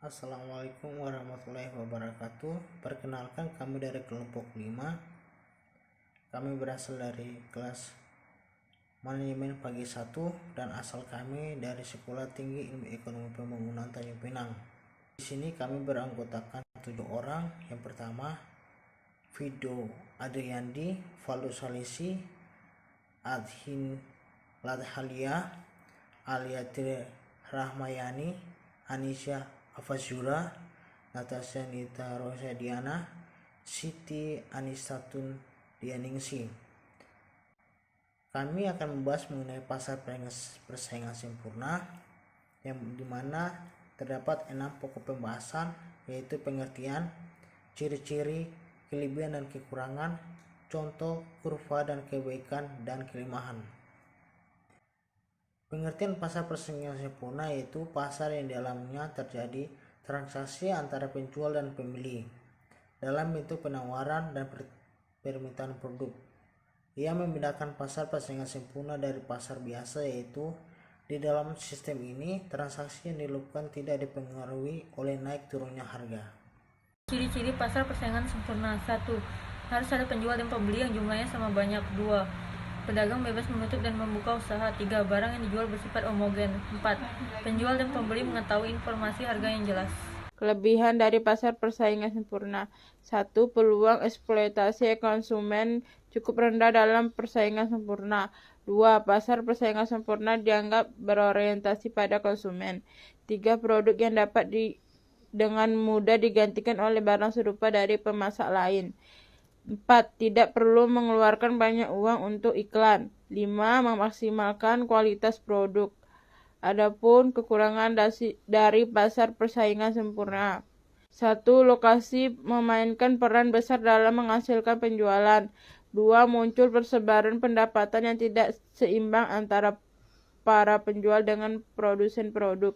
Assalamualaikum warahmatullahi wabarakatuh. Perkenalkan, kami dari kelompok 5. Kami berasal dari kelas Manajemen Pagi 1 dan asal kami dari Sekolah Tinggi Ilmu Ekonomi Pembangunan Tanjung Pinang. Di sini kami beranggotakan 7 orang. Yang pertama, Fido Adriandi, Valdo Salisi, Adhin Ladhalia, Aliatri Rahmayani, Anisha Afazura, Natasha Nita Rosadiana, Siti Anistatun Dianingsi. Kami akan membahas mengenai pasar persaingan sempurna, yang dimana terdapat 6 pokok pembahasan, yaitu pengertian, ciri-ciri, kelebihan dan kekurangan, contoh, kurva dan kebaikan dan kelemahan. Pengertian pasar persaingan sempurna yaitu pasar yang di dalamnya terjadi transaksi antara penjual dan pembeli dalam bentuk penawaran dan permintaan produk. Ia membedakan pasar persaingan sempurna dari pasar biasa, yaitu di dalam sistem ini transaksi yang dilakukan tidak dipengaruhi oleh naik turunnya harga. Ciri-ciri pasar persaingan sempurna. 1. Harus ada penjual dan pembeli yang jumlahnya sama banyak. 2. Pedagang bebas menutup dan membuka usaha. 3. Barang yang dijual bersifat homogen. 4. Penjual dan pembeli mengetahui informasi harga yang jelas. Kelebihan dari pasar persaingan sempurna. 1. Peluang eksploitasi konsumen cukup rendah dalam persaingan sempurna. 2. Pasar persaingan sempurna dianggap berorientasi pada konsumen. 3. Produk yang dapat dengan mudah digantikan oleh barang serupa dari pemasok lain. 4. Tidak perlu mengeluarkan banyak uang untuk iklan. 5. Memaksimalkan kualitas produk. Adapun kekurangan dari pasar persaingan sempurna. 1. Lokasi memainkan peran besar dalam menghasilkan penjualan. 2. Muncul persebaran pendapatan yang tidak seimbang antara para penjual dengan produsen produk.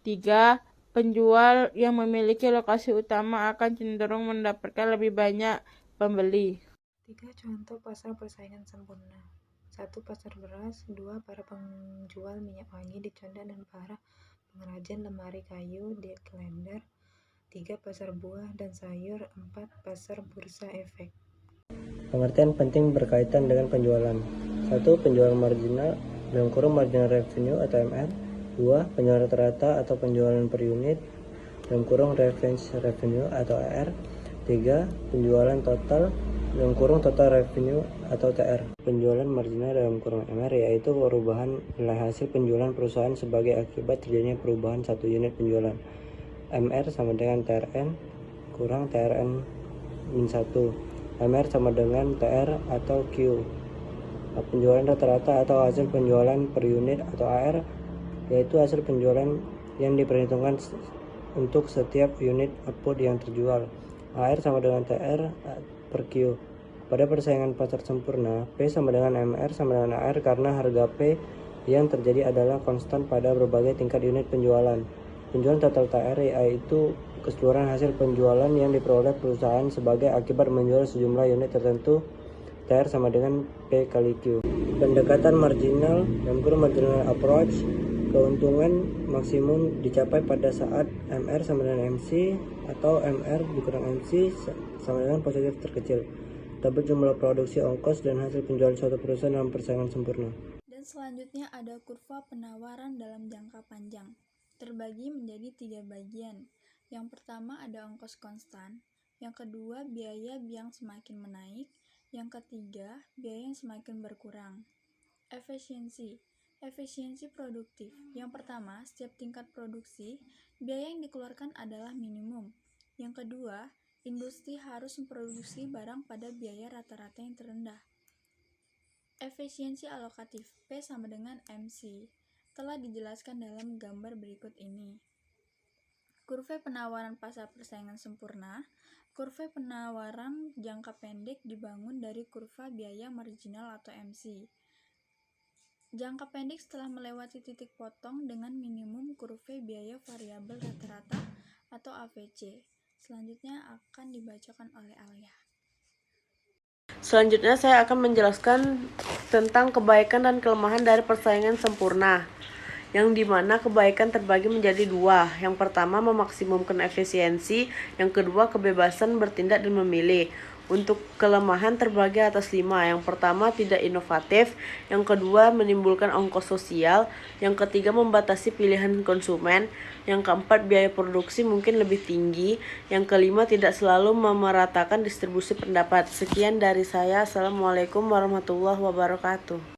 3. Penjual yang memiliki lokasi utama akan cenderung mendapatkan lebih banyak pembeli. 3 contoh pasar persaingan sempurna. 1. Pasar beras. 2. Para penjual minyak wangi di Conda dan para pengrajin lemari kayu di Klender. 3. Pasar buah dan sayur. 4. Pasar bursa efek. Pengertian penting berkaitan dengan penjualan. 1. Penjualan marginal (marginal revenue atau MR). 2. Penjualan rata atau penjualan per unit (reference revenue atau AR). 3. Penjualan total total revenue atau TR. Penjualan marginal (MR) yaitu perubahan nilai hasil penjualan perusahaan sebagai akibat terjadinya perubahan satu unit penjualan. MR sama dengan TRN kurang TRN min 1. MR sama dengan TR atau Q. Penjualan rata-rata atau hasil penjualan per unit atau AR yaitu hasil penjualan yang diperhitungkan untuk setiap unit output yang terjual. AR sama dengan TR per Q. Pada persaingan pasar sempurna, P sama dengan MR sama dengan AR karena harga P yang terjadi adalah konstan pada berbagai tingkat unit penjualan. Penjualan total TR yaitu keseluruhan hasil penjualan yang diperoleh perusahaan sebagai akibat menjual sejumlah unit tertentu. TR sama dengan P kali Q. Pendekatan marginal marginal approach, keuntungan maksimum dicapai pada saat MR sama dengan MC atau MR dikurang MC sama dengan positif terkecil. Tabel jumlah produksi, ongkos, dan hasil penjualan suatu perusahaan dalam persaingan sempurna. Dan selanjutnya ada kurva penawaran dalam jangka panjang. Terbagi menjadi 3 bagian. Yang pertama ada ongkos konstan. Yang kedua biaya yang semakin menaik. Yang ketiga biaya yang semakin berkurang. Efisiensi produktif. Yang pertama, setiap tingkat produksi, biaya yang dikeluarkan adalah minimum. Yang kedua, industri harus memproduksi barang pada biaya rata-rata yang terendah. Efisiensi alokatif, P sama dengan MC, telah dijelaskan dalam gambar berikut ini. Kurva penawaran pasar persaingan sempurna. Kurva penawaran jangka pendek dibangun dari kurva biaya marginal atau MC. Jangka pendek setelah melewati titik potong dengan minimum kurva biaya variabel rata-rata atau AVC. Selanjutnya akan dibacakan oleh Alia. Selanjutnya saya akan menjelaskan tentang kebaikan dan kelemahan dari persaingan sempurna. yang dimana kebaikan terbagi menjadi dua. Yang pertama, memaksimumkan efisiensi. Yang kedua, kebebasan bertindak dan memilih. Untuk kelemahan terbagi atas 5. Yang pertama, tidak inovatif. Yang kedua, menimbulkan ongkos sosial. Yang ketiga, membatasi pilihan konsumen. Yang keempat, biaya produksi mungkin lebih tinggi. Yang kelima, tidak selalu memeratakan distribusi pendapat. Sekian dari saya. Assalamualaikum warahmatullahi wabarakatuh.